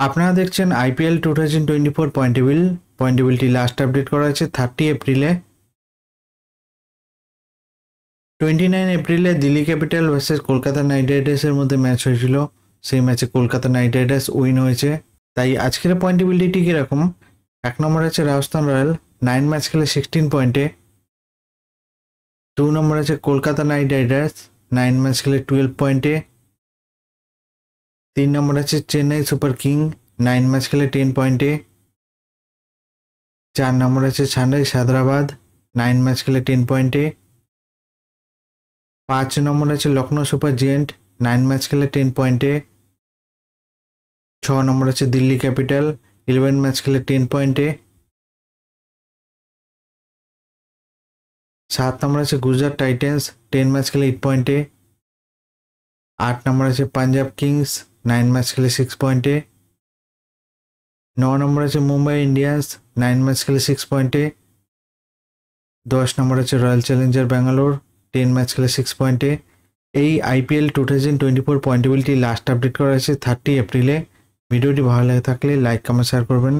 আপনারা দেখছেন IPL 2024 point টেবিলটি লাস্ট আপডেট করা হয়েছে 30 এপ্রিলে। 29 এপ্রিলে Delhi capital versus Kolkata knight রাইডার্সের মধ্যে ম্যাচ হয়েছিল। সেই ম্যাচে কলকাতা নাইট রাইডার্স উইন হয়েছে। তাই আজকের পয়েন্ট টেবিলটি ঠিক এরকম: 1 নম্বর আছে রাজস্থান রয়্যাল, 9 ম্যাচ খেলে 16 পয়েন্টে। 2 নম্বর আছে কলকাতা নাইট রাইডার্স, 9 ম্যাচ খেলে 12 পয়েন্টে। 3 নম্বর আছে চেন্নাই সুপার কিং, 9 ম্যাচ খেলে 10 পয়েন্টে। 4 নম্বর আছে সানরাইজ হায়দ্রাবাদ, 9 ম্যাচ খেলে 10 পয়েন্টে। 5 নম্বর আছে লখনৌ সুপার জায়ান্ট, 9 ম্যাচ খেলে 10 পয়েন্টে। 6 নম্বর আছে দিল্লি ক্যাপিটাল, 11 ম্যাচ খেলে 10 পয়েন্টে। 7 নম্বর আছে গুজরাট টাইটেন্স, 10 ম্যাচ খেলে 8 পয়েন্টে। 8 নম্বর আছে পাঞ্জাব কিংস, 9 ম্যাচ খেলে 6 পয়েন্টে। 9 নম্বর আছে মুম্বাই ইন্ডিয়ান্স, 9 ম্যাচ খেলে 6 পয়েন্টে। 10 নম্বর আছে রয়্যাল চ্যালেঞ্জার ব্যাঙ্গালোর, 10 ম্যাচ খেলে 6 পয়েন্টে। এই আইপিএল 2024 পয়েন্ট টেবিলটি লাস্ট আপডেট করা হয়েছে 30 এপ্রিলে। ভিডিওটি ভালো লাগে থাকলে লাইক কমেন্ট শেয়ার করবেন।